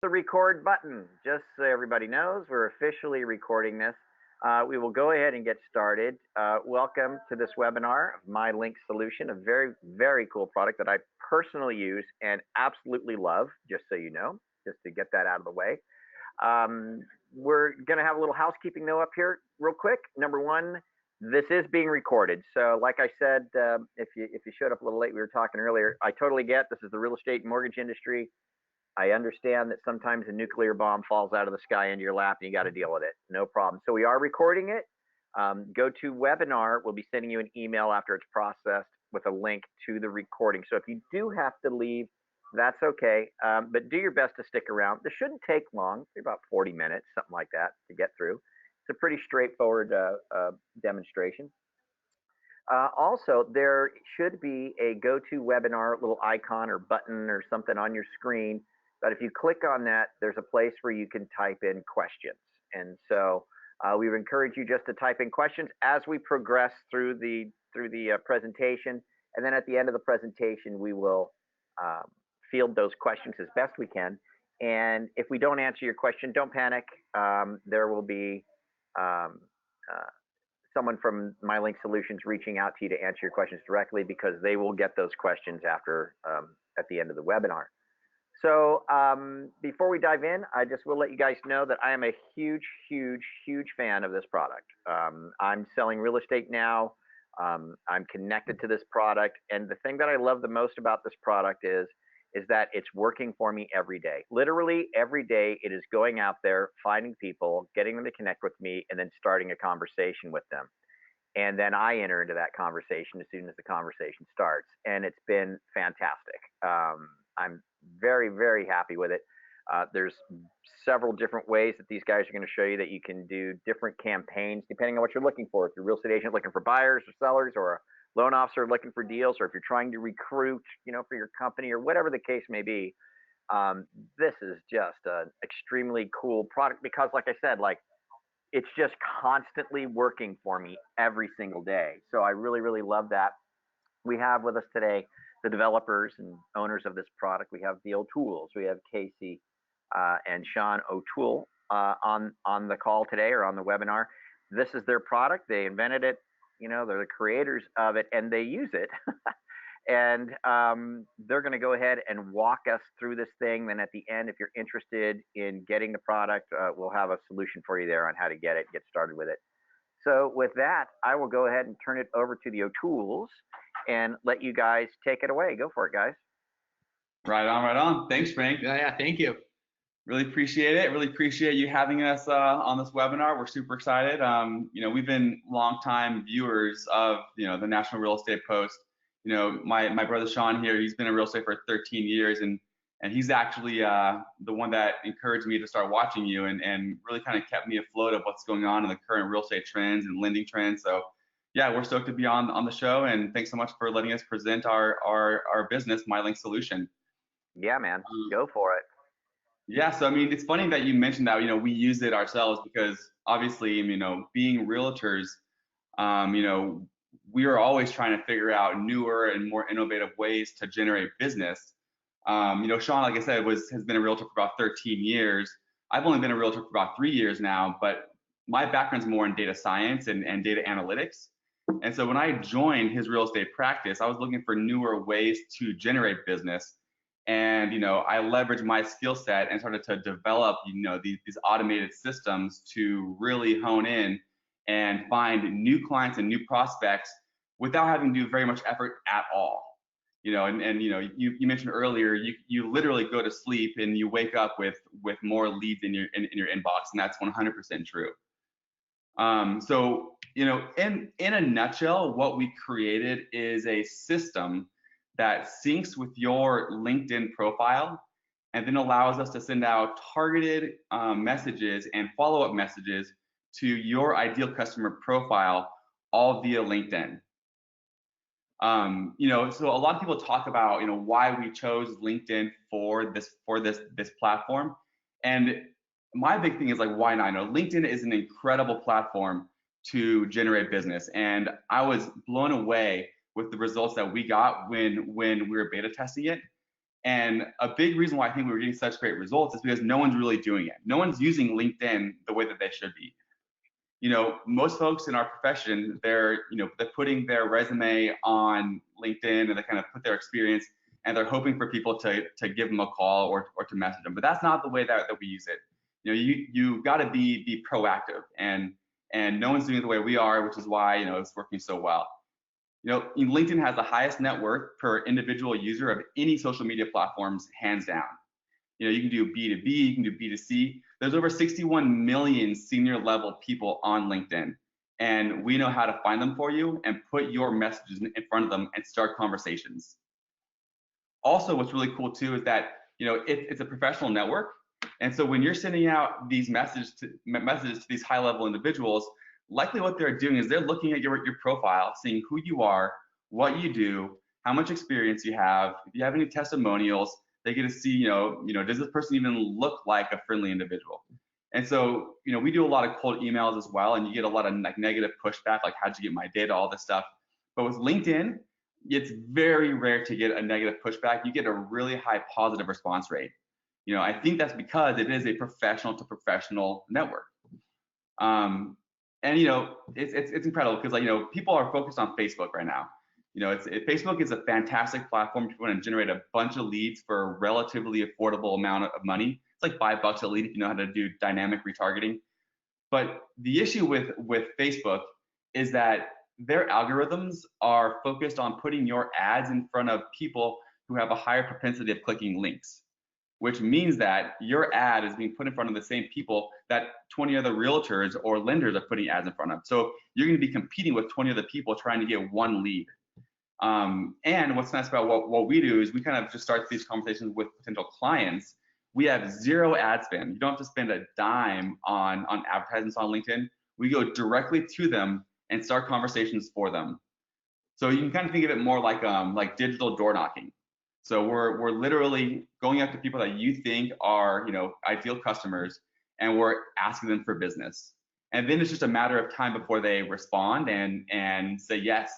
the record button. Just so everybody knows, we're officially recording this. We will go ahead and get started. Welcome to this webinar of MyLinksolution, a very, very cool product that I personally use and absolutely love, just so you know, just to get that out of the way. We're going to have a little housekeeping note up here real quick. Number one, this is being recorded. So like I said, if you showed up a little late, we were talking earlier, I totally get this is the real estate and mortgage industry. I understand that sometimes a nuclear bomb falls out of the sky into your lap and you got to deal with it. No problem. So we are recording it. Go to webinar. We'll be sending you an email after it's processed with a link to the recording. So if you do have to leave, that's okay. But do your best to stick around. This shouldn't take long, about 40 minutes, something like that to get through. It's a pretty straightforward demonstration. Also, there should be a GoToWebinar little icon or button or something on your screen. But if you click on that, there's a place where you can type in questions. And so we would encourage you just to type in questions as we progress through the presentation. And then at the end of the presentation, we will field those questions as best we can. And if we don't answer your question, don't panic. There will be someone from MyLinksolution reaching out to you to answer your questions directly, because they will get those questions after at the end of the webinar. So before we dive in, I just will let you guys know that I am a huge, huge, huge fan of this product. I'm selling real estate now. I'm connected to this product. And the thing that I love the most about this product is that it's working for me every day. Literally every day it is going out there, finding people, getting them to connect with me, and then starting a conversation with them. And then I enter into that conversation as soon as the conversation starts. And it's been fantastic. I'm very, very happy with it. There's several different ways that these guys are going to show you that you can do different campaigns depending on what you're looking for. If you're a real estate agent looking for buyers or sellers, or a loan officer looking for deals, or if you're trying to recruit, for your company, or whatever the case may be, this is just an extremely cool product because, like I said, it's just constantly working for me every single day. So I really, really love that. We have with us today the developers and owners of this product. We have the O'Tooles. We have Casey and Sean O'Toole on the call today, or on the webinar. This is their product. They invented it. They're the creators of it, and they use it. And they're going to go ahead and walk us through this thing. Then at the end, if you're interested in getting the product, we'll have a solution for you there on how to get it, get started with it. So with that, I will go ahead and turn it over to the O'Tooles and let you guys take it away. Go for it, guys. Right on, right on. Thanks, Frank. Yeah, thank you. Really appreciate it. Really appreciate you having us on this webinar. We're super excited. We've been longtime viewers of, the National Real Estate Post. My brother Sean here, he's been in real estate for 13 years, and he's actually the one that encouraged me to start watching you, and really kind of kept me afloat of what's going on in the current real estate trends and lending trends. So yeah, we're stoked to be on the show, and thanks so much for letting us present our business, MyLinksolution. Yeah, man, go for it. Yeah, so it's funny that you mentioned that. We use it ourselves because obviously, being realtors, we are always trying to figure out newer and more innovative ways to generate business. Sean, like I said, has been a realtor for about 13 years. I've only been a realtor for about 3 years now, but my background's more in data science and data analytics. And so when I joined his real estate practice, I was looking for newer ways to generate business. And, I leveraged my skill set and started to develop, these automated systems to really hone in and find new clients and new prospects without having to do very much effort at all. You mentioned earlier, you literally go to sleep and you wake up with more leads in your inbox, and that's 100% true. So, in a nutshell, what we created is a system that syncs with your LinkedIn profile and then allows us to send out targeted messages and follow-up messages to your ideal customer profile, all via LinkedIn. So a lot of people talk about, why we chose LinkedIn for this platform. And my big thing is why not? LinkedIn is an incredible platform to generate business. And I was blown away with the results that we got when we were beta testing it. And a big reason why I think we were getting such great results is because no one's really doing it. No one's using LinkedIn the way that they should be. You know, most folks in our profession, they're putting their resume on LinkedIn and they kind of put their experience and they're hoping for people to give them a call or to message them. But that's not the way that we use it. You know, you got to be proactive, and no one's doing it the way we are, which is why, you know, it's working so well. You know, LinkedIn has the highest net worth per individual user of any social media platforms, hands down. You know, you can do B2B, you can do B2C. There's over 61 million senior level people on LinkedIn, and we know how to find them for you and put your messages in front of them and start conversations. Also, what's really cool too is that, you know, it's a professional network, and so when you're sending out these messages to these high level individuals, likely what they're doing is they're looking at your profile, seeing who you are, what you do, how much experience you have, if you have any testimonials. They get to see, you know, does this person even look like a friendly individual? And so, you know, we do a lot of cold emails as well, and you get a lot of like negative pushback, like how'd you get my data, all this stuff. But with LinkedIn, it's very rare to get a negative pushback. You get a really high positive response rate. You know, I think that's because it is a professional to professional network. And you know, it's incredible because, like, you know, people are focused on Facebook right now. You know, Facebook is a fantastic platform if you want to generate a bunch of leads for a relatively affordable amount of money. It's like $5 a lead if you know how to do dynamic retargeting. But the issue with Facebook is that their algorithms are focused on putting your ads in front of people who have a higher propensity of clicking links, which means that your ad is being put in front of the same people that 20 other realtors or lenders are putting ads in front of. So you're going to be competing with 20 other people trying to get one lead. And what's nice about what we do is we kind of just start these conversations with potential clients. We have zero ad spend. You don't have to spend a dime on advertisements on LinkedIn. We go directly to them and start conversations for them. So you can kind of think of it more like digital door knocking. So we're literally going up to people that you think are, you know, ideal customers, and we're asking them for business. And then it's just a matter of time before they respond and say yes.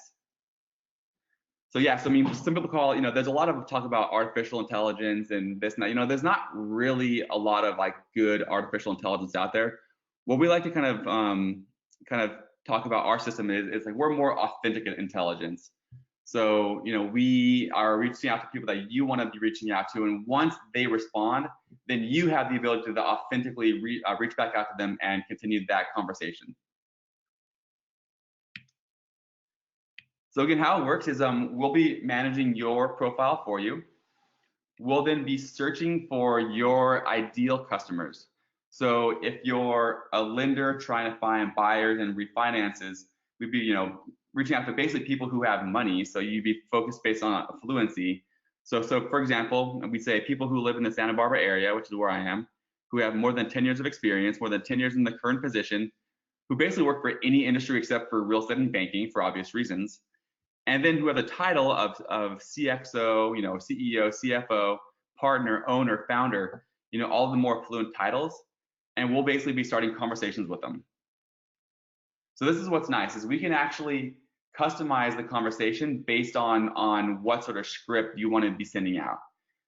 So yeah, so I mean, some people call, you know, there's a lot of talk about artificial intelligence and this and that. You know, there's not really a lot of like good artificial intelligence out there. What we like to kind of talk about our system is like we're more authentic intelligence. So, you know, we are reaching out to people that you want to be reaching out to, and once they respond, then you have the ability to authentically reach back out to them and continue that conversation. So again, how it works is we'll be managing your profile for you. We'll then be searching for your ideal customers. So if you're a lender trying to find buyers and refinances, we'd be, you know, reaching out to basically people who have money. So you'd be focused based on affluency. So for example, we say people who live in the Santa Barbara area, which is where I am, who have more than 10 years of experience, more than 10 years in the current position, who basically work for any industry except for real estate and banking for obvious reasons. And then who have the title of CXO, you know, CEO, CFO, partner, owner, founder, you know, all the more affluent titles. And we'll basically be starting conversations with them. So this is what's nice, is we can actually customize the conversation based on what sort of script you want to be sending out.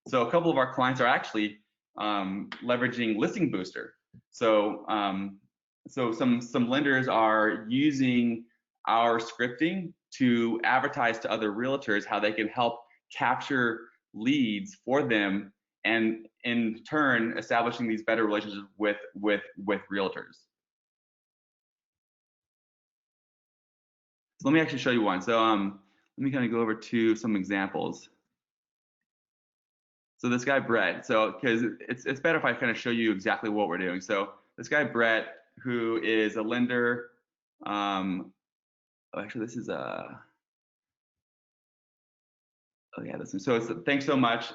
So a couple of our clients are actually leveraging Listing Booster. So some lenders are using our scripting to advertise to other realtors how they can help capture leads for them, and in turn establishing these better relationships with realtors. So let me actually show you one. So let me kind of go over to some examples. So this guy Brett, so because it's better if I kind of show you exactly what we're doing. So this guy Brett, who is a lender, actually this is oh yeah, this one. So thanks so much.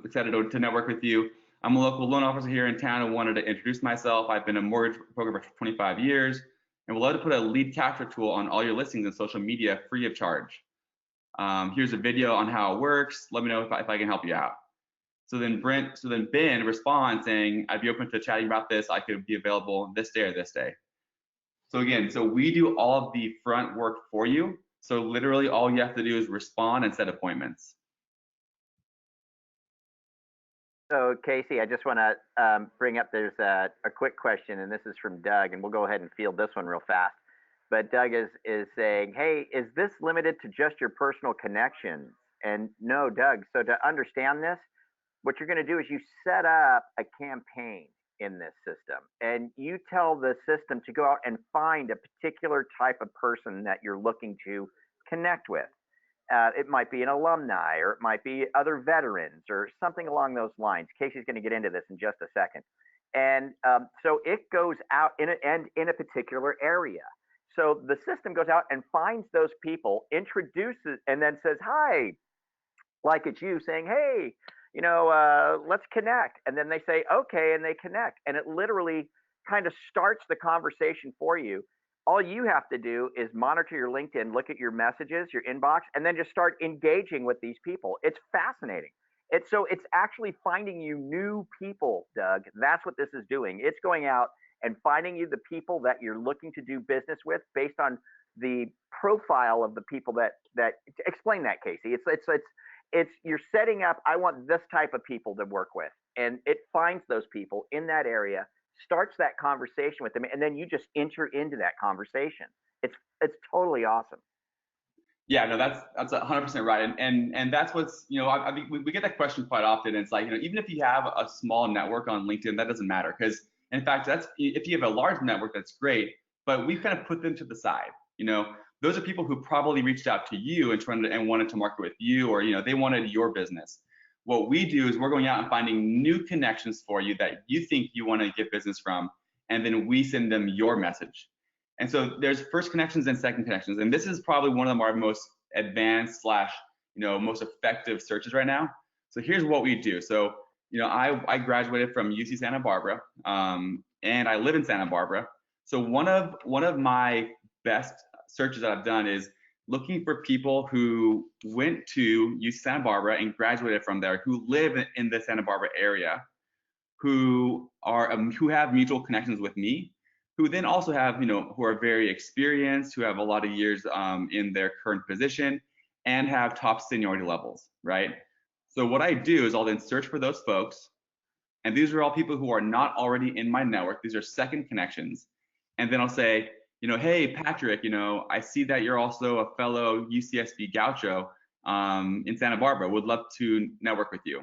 Excited to network with you. I'm a local loan officer here in town and wanted to introduce myself. I've been a mortgage programmer for 25 years and would love to put a lead capture tool on all your listings and social media free of charge. Here's a video on how it works. Let me know if I can help you out. So then Ben responds saying, I'd be open to chatting about this. I could be available this day or this day. So again, so we do all of the front work for you. So literally all you have to do is respond and set appointments. So Casey, I just want to bring up, there's a quick question, and this is from Doug, and we'll go ahead and field this one real fast. But Doug is saying, hey, is this limited to just your personal connections? And no, Doug, so to understand this, what you're going to do is you set up a campaign in this system, and you tell the system to go out and find a particular type of person that you're looking to connect with. It might be an alumni, or it might be other veterans, or something along those lines. Casey's going to get into this in just a second. And so it goes out in a particular area. So the system goes out and finds those people, introduces, and then says, hi, like it's you saying, hey, let's connect. And then they say, okay, and they connect. And it literally kind of starts the conversation for you. All you have to do is monitor your LinkedIn, look at your messages, your inbox, and then just start engaging with these people. It's fascinating. It's actually finding you new people, Doug. That's what this is doing. It's going out and finding you the people that you're looking to do business with based on the profile of the people that explain that, Casey. It's you're setting up, I want this type of people to work with, and it finds those people in that area, starts that conversation with them, and then you just enter into that conversation. It's totally awesome. Yeah, no, that's 100% right, and that's what's, I mean, we get that question quite often. And it's like, even if you have a small network on LinkedIn, that doesn't matter, because in fact, that's, if you have a large network, that's great, but we've kind of put them to the side. Those are people who probably reached out to you and wanted to market with you, or they wanted your business. What we do is we're going out and finding new connections for you that you think you want to get business from, and then we send them your message. And so there's first connections and second connections, and this is probably one of our most advanced / most effective searches right now. So here's what we do. So I graduated from UC Santa Barbara, and I live in Santa Barbara. So one of my best searches that I've done is looking for people who went to UC Santa Barbara and graduated from there, who live in the Santa Barbara area, who have mutual connections with me, who then also have, who are very experienced, who have a lot of years in their current position, and have top seniority levels, right? So what I do is I'll then search for those folks, and these are all people who are not already in my network. These are second connections. And then I'll say, hey, Patrick, I see that you're also a fellow UCSB Gaucho in Santa Barbara. Would love to network with you.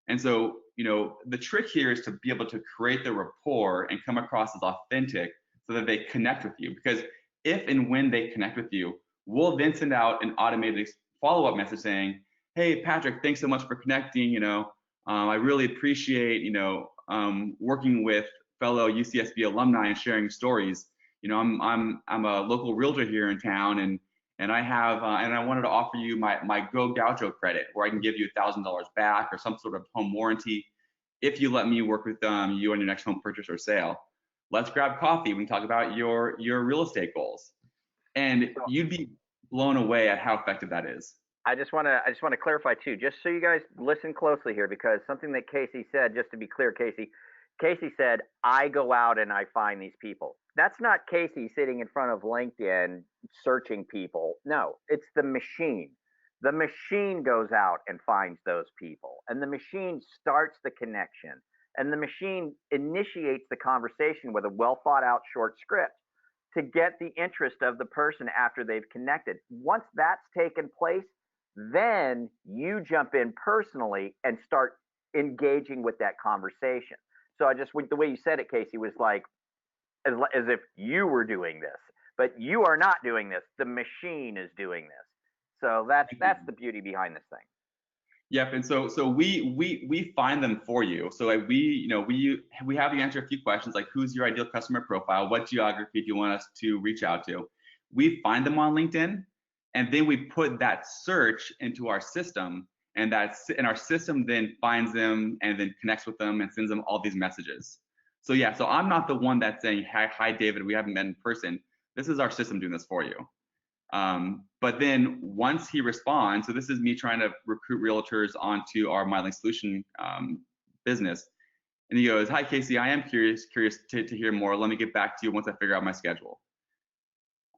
And so, the trick here is to be able to create the rapport and come across as authentic so that they connect with you. Because if and when they connect with you, we'll then send out an automated follow-up message saying, hey, Patrick, thanks so much for connecting. I really appreciate, working with fellow UCSB alumni and sharing stories. I'm a local realtor here in town, and I have and I wanted to offer you my Go Gaucho credit, where I can give you $1,000 back or some sort of home warranty if you let me work with you on your next home purchase or sale. Let's grab coffee. We can talk about your real estate goals, and you'd be blown away at how effective that is. I just want to clarify too, just so you guys listen closely here, because something that Casey said, just to be clear, Casey said, I go out and I find these people. That's not Casey sitting in front of LinkedIn searching people. No, it's the machine. The machine goes out and finds those people, and the machine starts the connection, and the machine initiates the conversation with a well thought out short script to get the interest of the person after they've connected. Once that's taken place, then you jump in personally and start engaging with that conversation. So the way you said it, Casey, was like as if you were doing this, but you are not doing this. The machine is doing this. So that's the beauty behind this thing. Yep. And so we find them for you. So like we have you answer a few questions like, who's your ideal customer profile? What geography do you want us to reach out to? We find them on LinkedIn, and then we put that search into our system, and our system then finds them and then connects with them and sends them all these messages. So yeah, so I'm not the one that's saying, hi David, we haven't met in person. This is our system doing this for you. But then once he responds, so this is me trying to recruit realtors onto our MyLinksolution business. And he goes, hi Casey, I am curious to hear more. Let me get back to you once I figure out my schedule.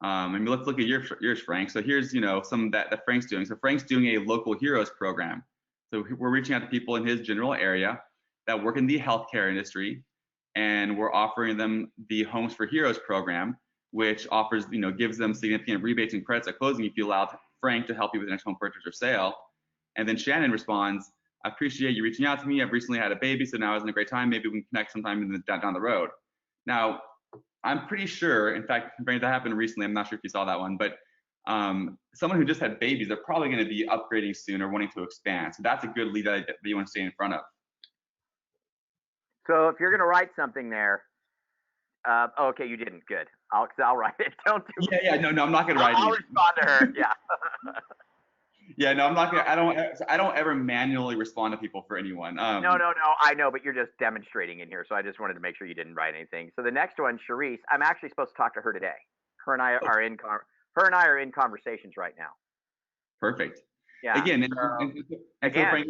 And let's look at yours, Frank. So here's, some that Frank's doing. So Frank's doing a local heroes program. So we're reaching out to people in his general area. that work in the healthcare industry, and we're offering them the Homes for Heroes program, which offers, gives them significant rebates and credits at closing if you allow Frank to help you with the next home purchase or sale. And then Shannon responds, I appreciate you reaching out to me. I've recently had a baby, so now isn't a great time. Maybe we can connect sometime down the road. Now, I'm pretty sure, in fact, that happened recently. I'm not sure if you saw that one, but someone who just had babies, they're probably going to be upgrading soon or wanting to expand. So that's a good lead that you want to stay in front of. So if you're going to write something there, okay, you didn't. Good. I'll write it. Don't do it. Yeah. No, I'm not going to write it. I'll respond to her. Yeah. Yeah, no, I'm not gonna. I don't ever manually respond to people for anyone. No. I know, but you're just demonstrating in here, so I just wanted to make sure you didn't write anything. So the next one, Charisse, I'm actually supposed to talk to her today. Her and I are in conversations right now. Perfect. Yeah. Again, Frank,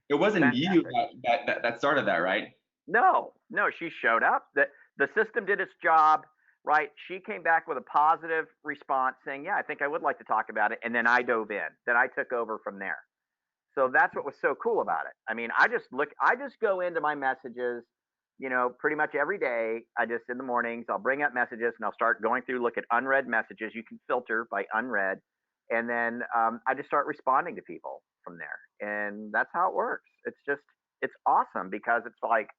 it wasn't fantastic. You that started that, right? No, she showed up. The system did its job. Right. She came back with a positive response saying, yeah, I think I would like to talk about it. And then I dove in. Then I took over from there. So that's what was so cool about it. I mean, I just go into my messages, pretty much every day. In the mornings, I'll bring up messages and I'll start going through, look at unread messages. You can filter by unread. And then I just start responding to people from there. And that's how it works. It's awesome because it's like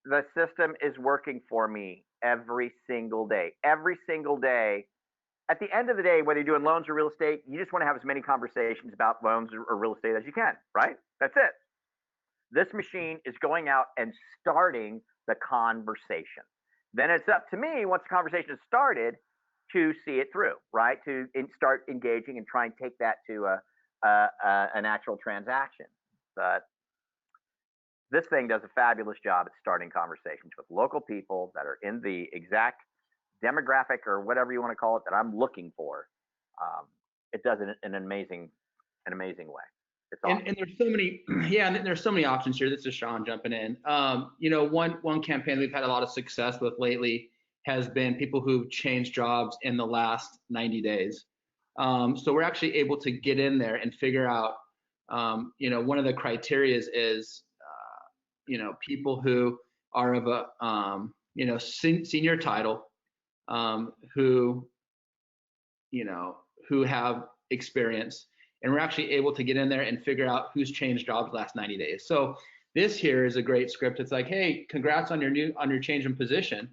the system is working for me every single day. Every single day. At the end of the day, whether you're doing loans or real estate, you just want to have as many conversations about loans or real estate as you can, right? That's it. This machine is going out and starting the conversation. Then it's up to me, once the conversation is started, to see it through, right? To start engaging and try and take that to an actual transaction. But this thing does a fabulous job at starting conversations with local people that are in the exact demographic or whatever you want to call it that I'm looking for. It does it in an amazing way. It's awesome. And there's so many, and there's so many options here. This is Sean jumping in. One campaign we've had a lot of success with lately has been people who've changed jobs in the last 90 days. So we're actually able to get in there and figure out, one of the criteria is people who are of a, senior title, who have experience, and we're actually able to get in there and figure out who's changed jobs last 90 days. So this here is a great script. It's like, hey, congrats on your change in position.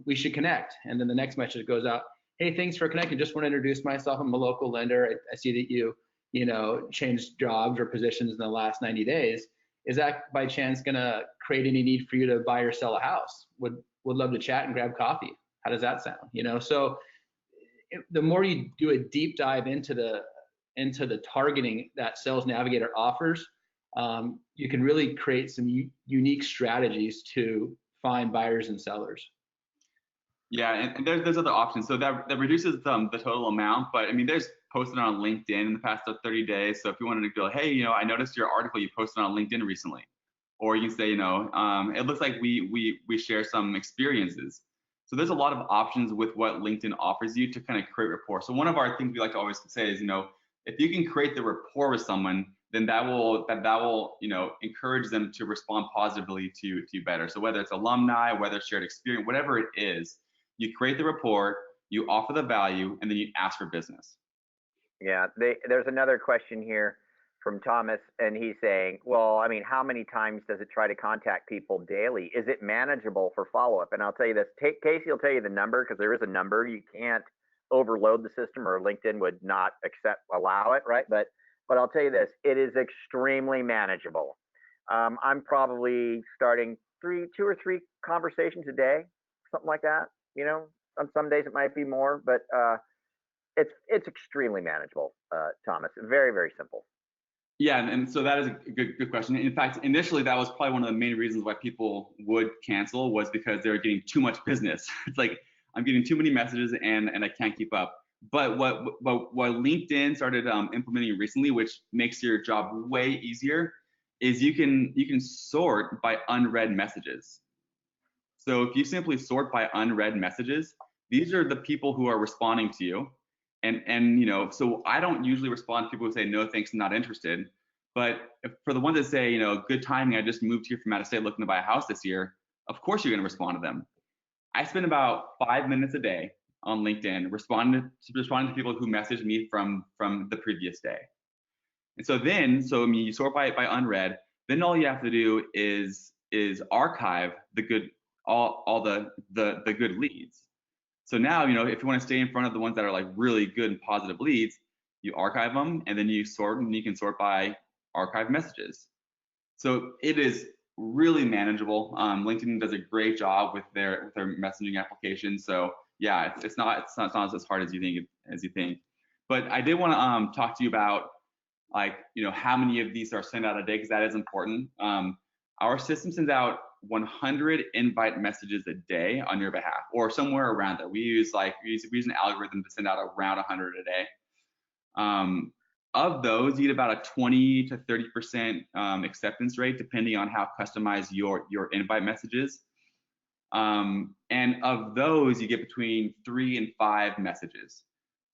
We should connect. And then the next message goes out, hey, thanks for connecting. Just want to introduce myself. I'm a local lender. I see that you changed jobs or positions in the last 90 days. Is that by chance going to create any need for you to buy or sell a house? Would love to chat and grab coffee. How does that sound? So the more you do a deep dive into the targeting that Sales Navigator offers, you can really create some unique strategies to find buyers and sellers. Yeah, and there's other options. So that reduces the total amount, but I mean, there's posted on LinkedIn in the past 30 days. So if you wanted to go, hey, I noticed your article you posted on LinkedIn recently, or you can say, it looks like we share some experiences. So there's a lot of options with what LinkedIn offers you to kind of create rapport. So one of our things we like to always say is, if you can create the rapport with someone, then that will encourage them to respond positively to you better. So whether it's alumni, whether it's shared experience, whatever it is, you create the rapport, you offer the value, and then you ask for business. Yeah, there's another question here from Thomas, and he's saying, well, I mean, how many times does it try to contact people daily? Is it manageable for follow-up? And I'll tell you this, Casey will tell you the number, because there is a number. You can't overload the system, or LinkedIn would not allow it, right? But I'll tell you this, it is extremely manageable. I'm probably starting 2 or 3 conversations a day, something like that. On some days it might be more, but it's extremely manageable, Thomas. Very, very simple. Yeah, and so that is a good question. In fact, initially that was probably one of the main reasons why people would cancel, was because they were getting too much business. It's like, I'm getting too many messages and I can't keep up. But what LinkedIn started implementing recently, which makes your job way easier, is you can sort by unread messages. So if you simply sort by unread messages, these are the people who are responding to you. And so I don't usually respond to people who say, no, thanks, not interested. But for the ones that say, you know, good timing, I just moved here from out of state looking to buy a house this year, of course you're going to respond to them. I spend about 5 minutes a day on LinkedIn responding to people who messaged me from the previous day. And so then, I mean, you sort by unread. Then all you have to do is archive the good, all the good leads. So now, you know, if you want to stay in front of the ones that are like really good and positive leads, you archive them, and then you sort, and you can sort by archive messages. So it is really manageable. LinkedIn does a great job with their messaging application. So yeah, it's not as hard as you think. But I did want to talk to you about, like, you know, how many of these are sent out a day, because that is important. Our system sends out 100 invite messages a day on your behalf, or somewhere around that. We use an algorithm to send out around 100 a day. Of those, you get about a 20 to 30% acceptance rate, depending on how customized your invite message is. And of those, you get between 3 and 5 messages.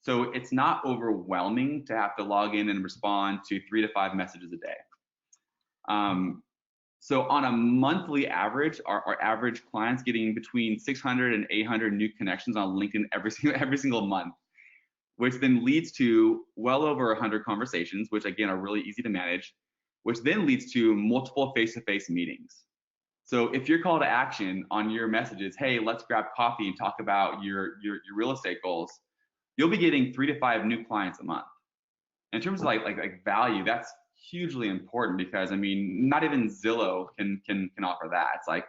So it's not overwhelming to have to log in and respond to 3 to 5 messages a day. So on a monthly average, our average client's getting between 600 and 800 new connections on LinkedIn every single month, which then leads to well over 100 conversations, which again are really easy to manage, which then leads to multiple face-to-face meetings. So if your call to action on your messages, hey, let's grab coffee and talk about your real estate goals, you'll be getting 3 to 5 new clients a month. In terms of like value, that's hugely important, because I mean, not even Zillow can offer that. It's like,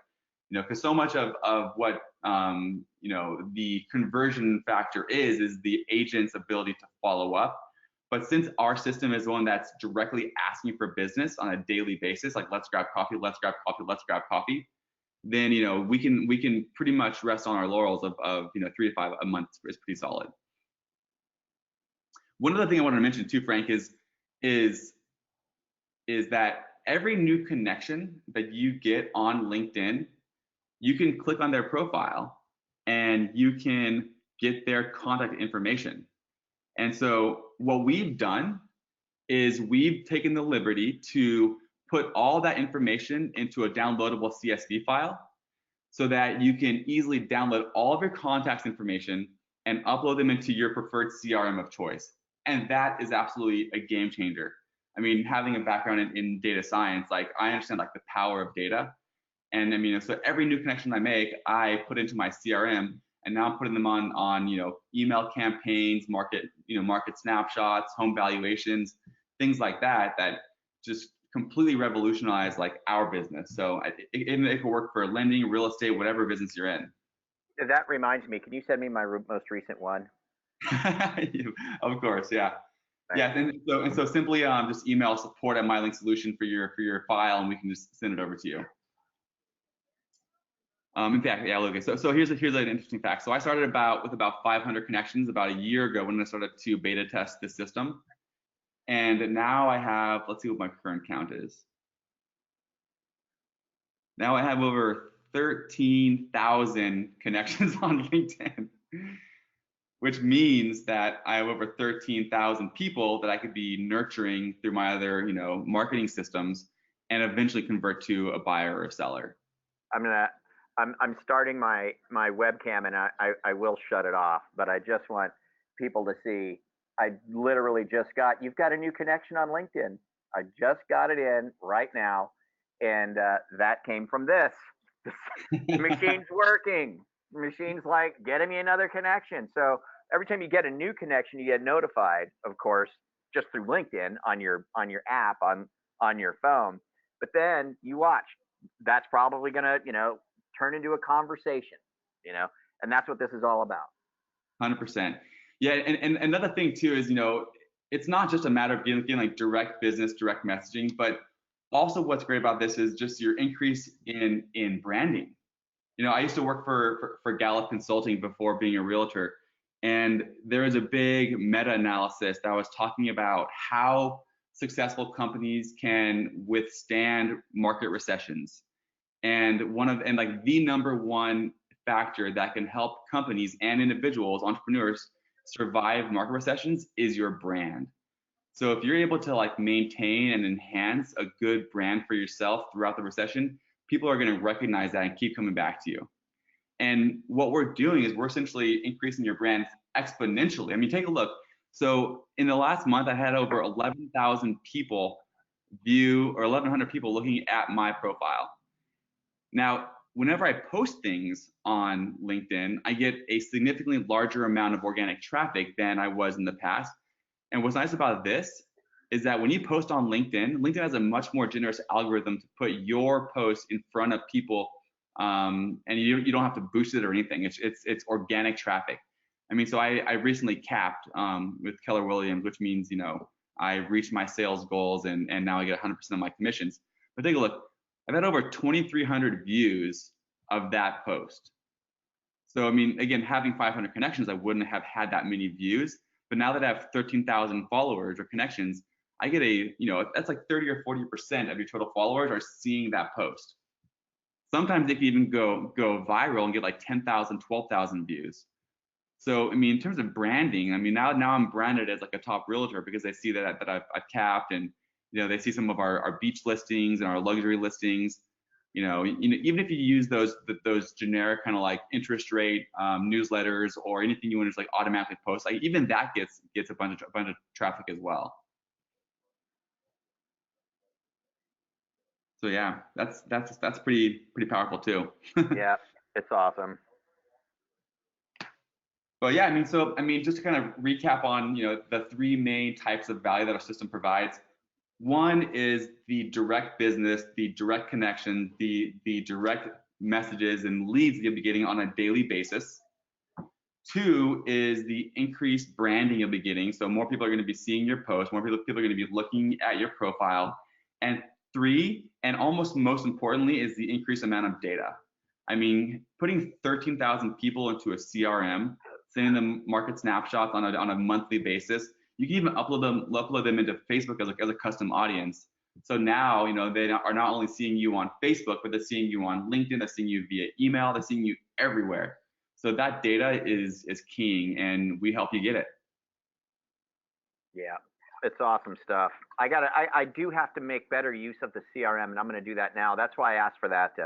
you know, because so much of what you know, the conversion factor is the agent's ability to follow up. But since our system is one that's directly asking for business on a daily basis, like let's grab coffee, let's grab coffee, let's grab coffee, then, you know, we can pretty much rest on our laurels of you know, 3 to 5 a month is pretty solid. One other thing I wanted to mention too, Frank, is that every new connection that you get on LinkedIn, you can click on their profile and you can get their contact information. And so what we've done is we've taken the liberty to put all that information into a downloadable CSV file, so that you can easily download all of your contacts information and upload them into your preferred CRM of choice. And that is absolutely a game changer. I mean, having a background in data science, like I understand like the power of data. And I mean, so every new connection I make, I put into my CRM, and now I'm putting them on you know, email campaigns, market snapshots, home valuations, things like that, that just completely revolutionize like our business. So it can work for lending, real estate, whatever business you're in. That reminds me, can you send me my most recent one? Of course, yeah. Yeah, and so simply just email support at MyLinksolution for your file, and we can just send it over to you. In fact, yeah, look. So here's an interesting fact. So I started with about 500 connections about a year ago when I started to beta test this system, and now I have, let's see what my current count is. Now I have over 13,000 connections on LinkedIn, which means that I have over 13,000 people that I could be nurturing through my other, you know, marketing systems, and eventually convert to a buyer or a seller. I'm starting my webcam, and I will shut it off, but I just want people to see, I literally you've got a new connection on LinkedIn. I just got it in right now, and that came from this. The machine's working. The machine's like, getting me another connection. So every time you get a new connection, you get notified, of course, just through LinkedIn on your app on your phone. But then you watch, that's probably gonna, you know, turn into a conversation, you know, and that's what this is all about. 100%. Yeah, and another thing too is, you know, it's not just a matter of getting like direct business, direct messaging, but also what's great about this is just your increase in branding. You know, I used to work for Gallup Consulting before being a realtor, and there was a big meta-analysis that was talking about how successful companies can withstand market recessions. And the number one factor that can help companies and individuals, entrepreneurs, survive market recessions is your brand. So if you're able to like maintain and enhance a good brand for yourself throughout the recession, people are going to recognize that and keep coming back to you. And what we're doing is we're essentially increasing your brand exponentially. I mean, take a look. So in the last month, I had over 11,000 people view, or 1,100 people looking at my profile. Now, whenever I post things on LinkedIn, I get a significantly larger amount of organic traffic than I was in the past. And what's nice about this is that when you post on LinkedIn, LinkedIn has a much more generous algorithm to put your post in front of people, and you don't have to boost it or anything. It's organic traffic. I mean, so I recently capped with Keller Williams, which means, you know, I reached my sales goals and now I get 100% of my commissions. But take a look, I've had over 2,300 views of that post. So, I mean, again, having 500 connections, I wouldn't have had that many views. But now that I have 13,000 followers or connections, I get a, you know, that's like 30 or 40% of your total followers are seeing that post. Sometimes they can even go viral and get like 10,000, 12,000 views. So, I mean, in terms of branding, I mean, now I'm branded as like a top realtor because they see that I've capped, and, you know, they see some of our beach listings and our luxury listings. You know, even if you use those generic kind of like interest rate newsletters or anything you want to just like automatically post, like even that gets a bunch of traffic as well. So yeah, that's pretty powerful too. Yeah, it's awesome. But yeah, I mean, just to kind of recap on, you know, the three main types of value that our system provides. One is the direct business, the direct connection, the direct messages and leads that you'll be getting on a daily basis. Two is the increased branding you'll be getting. So more people are going to be seeing your posts, more people are going to be looking at your profile. And three, and almost most importantly, is the increased amount of data. I mean, putting 13,000 people into a CRM, sending them market snapshots on a monthly basis. You can even upload them into Facebook as a custom audience. So now, you know, they are not only seeing you on Facebook, but they're seeing you on LinkedIn, they're seeing you via email, they're seeing you everywhere. So that data is king, and we help you get it. Yeah, it's awesome stuff. I do have to make better use of the CRM, and I'm going to do that now. That's why I asked for that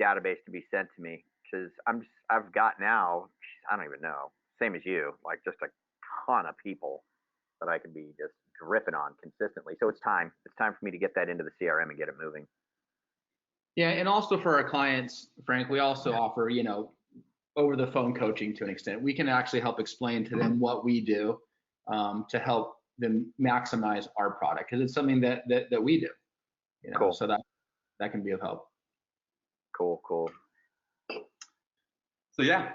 database to be sent to me, because I've got now, I don't even know, same as you, like just a ton of people that I can be just dripping on consistently. So it's time for me to get that into the CRM and get it moving. Yeah, and also for our clients, Frank, we also offer, you know, over the phone coaching to an extent. We can actually help explain to them what we do to help them maximize our product, because it's something that we do. You know, cool. So that can be of help. Cool. So yeah,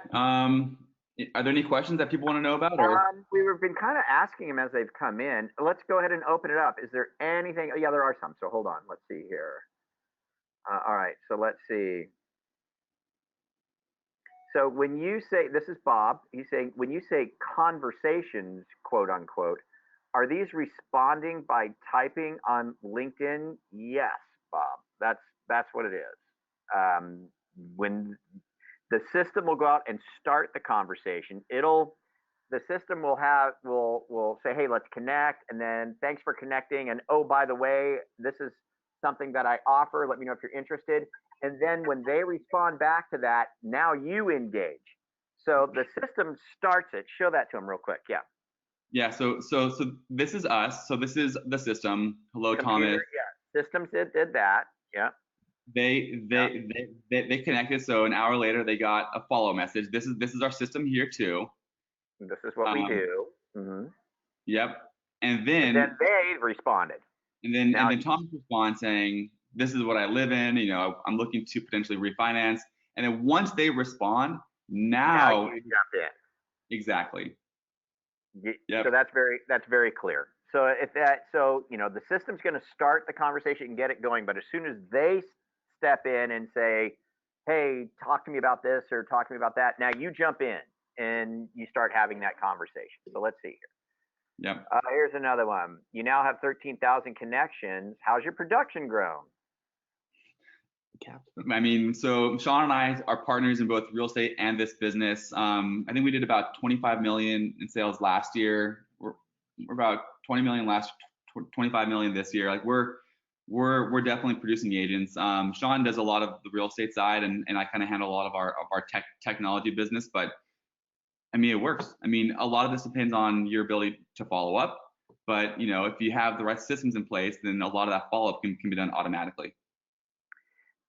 are there any questions that people want to know about? Or? We've been kind of asking them as they've come in. Let's go ahead and open it up. Is there anything? Oh, yeah, there are some. So hold on. Let's see here. All right. So let's see. So when you say, this is Bob, he's saying, when you say conversations, quote unquote, are these responding by typing on LinkedIn? Yes, Bob. That's what it is. When the system will go out and start the conversation, the system will say, hey, let's connect, and then thanks for connecting, and oh, by the way, this is something that I offer. Let me know if you're interested. And then when they respond back to that, now you engage. So the system starts it. Show that to them real quick. Yeah. Yeah. So this is us. So this is the system. Hello, Computer, Thomas. Yeah. Systems did that. Yeah. They connected. So an hour later, they got a follow message. This is our system here too. This is what we do. Mm-hmm. Yep. And then they responded. And then Thomas responds saying, this is what I live in. You know, I'm looking to potentially refinance. And then once they respond, now you jump in. Exactly. Yep. So that's very clear. So you know, the system's going to start the conversation and get it going, but as soon as they step in and say, hey, talk to me about this or talk to me about that, now you jump in and you start having that conversation. So let's see here. Yep. Here's another one. You now have 13,000 connections. How's your production grown? I mean, so Sean and I are partners in both real estate and this business. I think we did about 25 million in sales last year. about 20 million last, 25 million this year. Like we're definitely producing agents. Sean does a lot of the real estate side, and I kind of handle a lot of our technology business. But I mean, it works. I mean, a lot of this depends on your ability to follow up. But you know, if you have the right systems in place, then a lot of that follow up can be done automatically.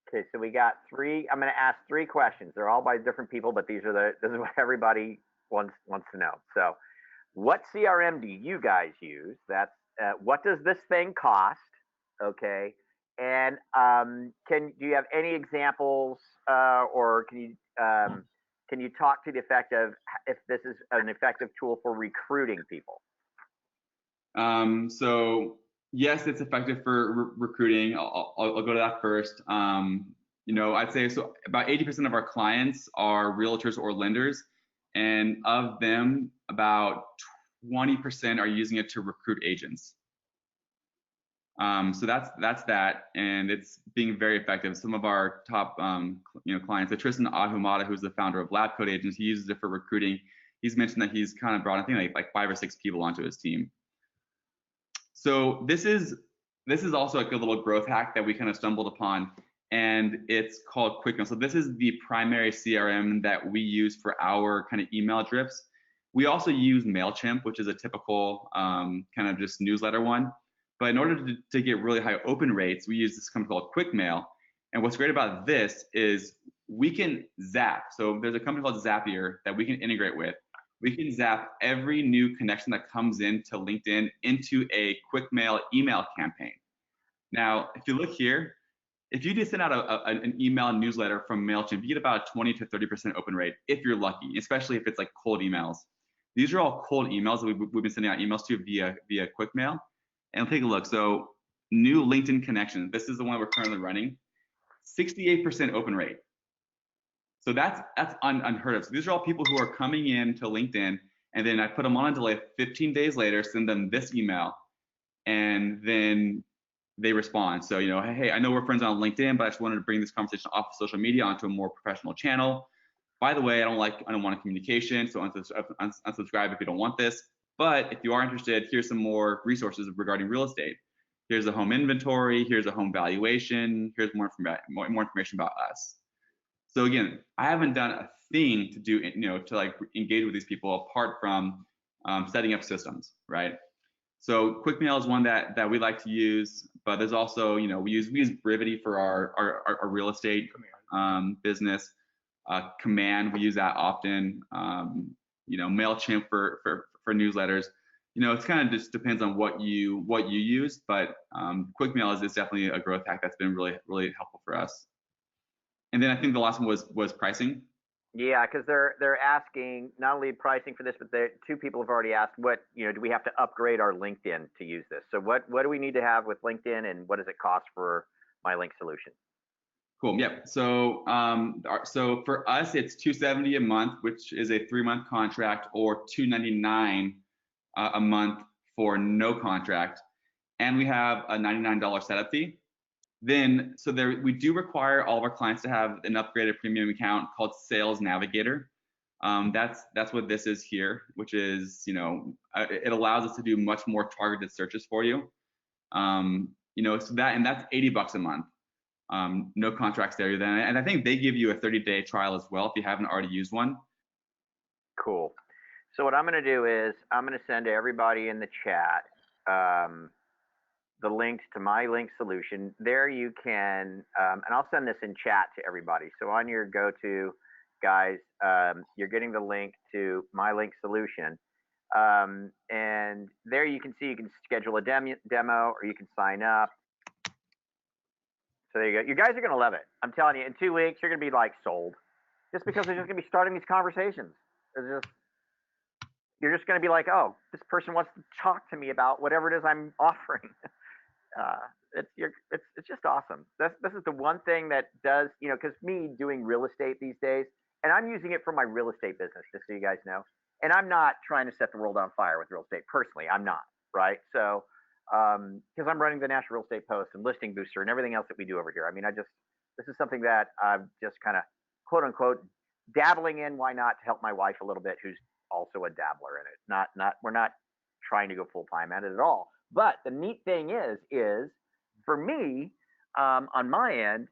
Okay, so we got three. I'm going to ask three questions. They're all by different people, but this is what everybody wants to know. So, what CRM do you guys use? That's what does this thing cost? Okay, and do you have any examples, or can you talk to the effect of if this is an effective tool for recruiting people? So yes, it's effective for recruiting. I'll go to that first. You know, I'd say so about 80% of our clients are realtors or lenders, and of them, about 20% are using it to recruit agents. So that's that, and it's being very effective. Some of our top clients, Tristan Ahumada, who's the founder of Lab Code Agents, he uses it for recruiting. He's mentioned that he's kind of brought, I think, like 5 or 6 people onto his team. So this is also like a little growth hack that we kind of stumbled upon, and it's called QuickMail. So this is the primary CRM that we use for our kind of email drips. We also use MailChimp, which is a typical kind of just newsletter one. But in order to get really high open rates, we use this company called QuickMail. And what's great about this is we can zap. So there's a company called Zapier that we can integrate with. We can zap every new connection that comes into LinkedIn into a QuickMail email campaign. Now, if you look here, if you just send out an email newsletter from MailChimp, you get about a 20 to 30% open rate if you're lucky, especially if it's like cold emails. These are all cold emails that we've been sending out emails to via QuickMail. And take a look. So new LinkedIn connection. This is the one we're currently running. 68% open rate. So that's unheard of. So these are all people who are coming in to LinkedIn, and then I put them on a delay. 15 days later, send them this email, and then they respond. So, you know, hey, I know we're friends on LinkedIn, but I just wanted to bring this conversation off of social media onto a more professional channel. By the way, I don't want a communication, so unsubscribe if you don't want this. But if you are interested, here's some more resources regarding real estate. Here's a home inventory. Here's a home valuation. Here's more information about us. So again, I haven't done a thing to do, to like engage with these people apart from setting up systems, right? So QuickMail is one that we like to use, but there's also, we use Brivity for our real estate business. Command, we use that often. MailChimp for newsletters. It's kind of just depends on what you use, but QuickMail is definitely a growth hack that's been really, really helpful for us. And then I think the last one was pricing. Yeah, because they're asking not only pricing for this, but two people have already asked what, do we have to upgrade our LinkedIn to use this? So what do we need to have with LinkedIn, and what does it cost for MyLinksolution? Cool. Yeah. So so for us, it's $270 a month, which is a 3-month contract, or $299 a month for no contract, and we have a $99 setup fee. Then, so we do require all of our clients to have an upgraded premium account called Sales Navigator. That's what this is here, which is, it allows us to do much more targeted searches for you. So that's $80 a month. No contracts there then, and I think they give you a 30-day trial as well if you haven't already used one. Cool. So what I'm going to do is I'm going to send to everybody in the chat the links to MyLinksolution. There you can, and I'll send this in chat to everybody. So on your go-to, guys, you're getting the link to MyLinksolution. And there you can see you can schedule a demo, or you can sign up. So there you go. You guys are going to love it. I'm telling you, in 2 weeks, you're going to be like sold, just because they're just going to be starting these conversations. You're just going to be like, oh, this person wants to talk to me about whatever it is I'm offering. It's just awesome. This is the one thing that does, because me doing real estate these days, and I'm using it for my real estate business, just so you guys know. And I'm not trying to set the world on fire with real estate personally. I'm not, right? So, because I'm running the National Real Estate Post and Listing Booster and everything else that we do over here. I mean, this is something that I'm just kind of quote unquote dabbling in. Why not, to help my wife a little bit, who's also a dabbler in it. We're not trying to go full-time at it at all. But the neat thing is for me, on my end,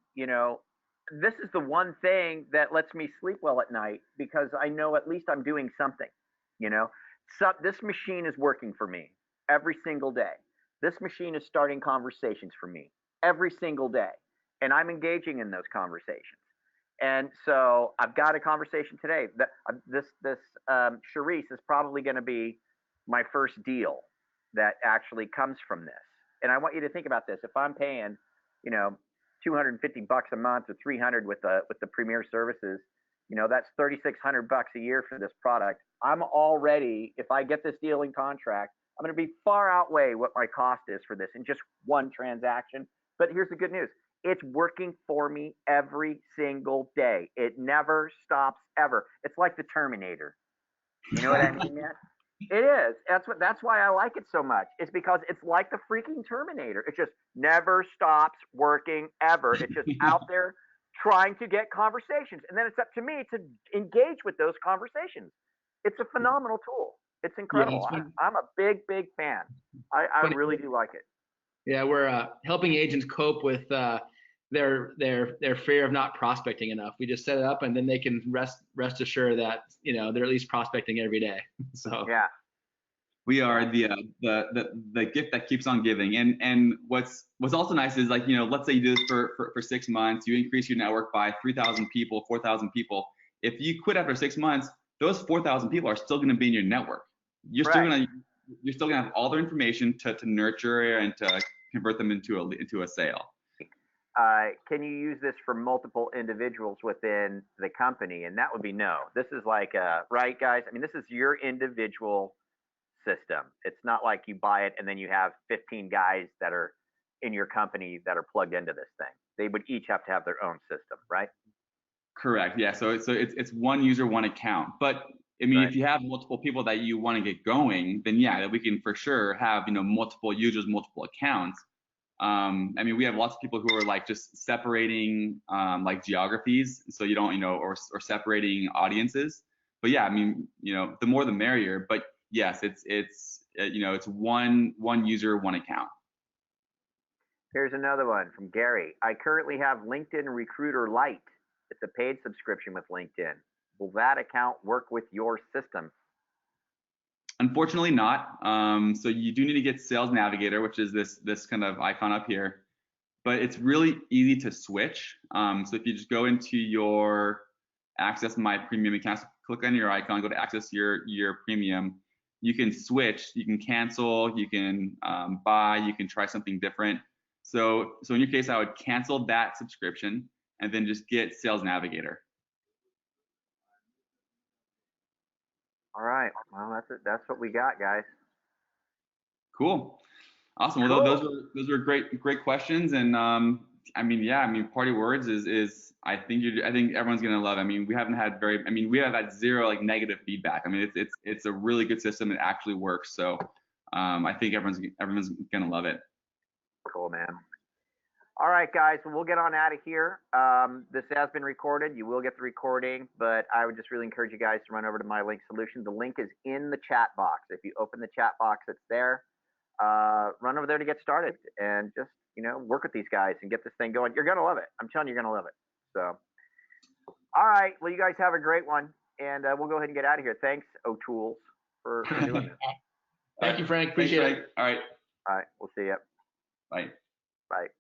this is the one thing that lets me sleep well at night, because I know at least I'm doing something. So this machine is working for me every single day. This machine is starting conversations for me every single day, and I'm engaging in those conversations. And so I've got a conversation today. This Charisse is probably going to be my first deal that actually comes from this. And I want you to think about this. If I'm paying, $250 a month or $300 with the Premier services, that's $3,600 a year for this product. I'm already, if I get this deal in contract, I'm going to be far outweigh what my cost is for this in just one transaction. But here's the good news. It's working for me every single day. It never stops ever. It's like the Terminator. You know what I mean, man? It is. That's why I like it so much. It's because it's like the freaking Terminator. It just never stops working ever. It's just out there trying to get conversations. And then it's up to me to engage with those conversations. It's a phenomenal tool. It's incredible. Yeah, I'm a big, big fan. I really do like it. Yeah, we're helping agents cope with their fear of not prospecting enough. We just set it up, and then they can rest assured that they're at least prospecting every day. So yeah, we are the gift that keeps on giving. And what's also nice is, like, let's say you do this for 6 months, you increase your network by 3,000 people, 4,000 people. If you quit after 6 months, those 4,000 people are still going to be in your network. You're still gonna have all their information to nurture and to convert them into a sale. Can you use this for multiple individuals within the company? And that would be no. This is like, right, guys? I mean, this is your individual system. It's not like you buy it and then you have 15 guys that are in your company that are plugged into this thing. They would each have to have their own system, right? Correct. Yeah. So it's one user, one account. But I mean, right. If you have multiple people that you want to get going, then yeah, that we can for sure have multiple users, multiple accounts. I mean, we have lots of people who are like just separating like geographies, so you don't or separating audiences. But yeah, I mean, the more the merrier. But yes, it's one user, one account. Here's another one from Gary. I currently have LinkedIn Recruiter Lite. It's a paid subscription with LinkedIn. Will that account work with your system? Unfortunately not. So you do need to get Sales Navigator, which is this kind of icon up here. But it's really easy to switch. So if you just go into your Access My Premium account, click on your icon, go to Access your Premium. You can switch, you can cancel, you can buy, you can try something different. So in your case, I would cancel that subscription and then just get Sales Navigator. All right. Well, that's it. That's what we got, guys. Cool. Awesome. Well, cool. those were great questions. And I mean, party words is I think everyone's gonna love it. I mean, we have had zero like negative feedback. I mean, it's a really good system. It actually works. So I think everyone's gonna love it. Cool, man. All right, guys, well, we'll get on out of here. This has been recorded. You will get the recording, but I would just really encourage you guys to run over to MyLinksolution. The link is in the chat box. If you open the chat box, it's there. Run over there to get started and just, work with these guys and get this thing going. You're going to love it. I'm telling you, you're going to love it. So, all right. Well, you guys have a great one, and we'll go ahead and get out of here. Thanks, O'Tools, for doing this. Thank you, Frank. Appreciate it. All right. All right. We'll see you. Bye. Bye.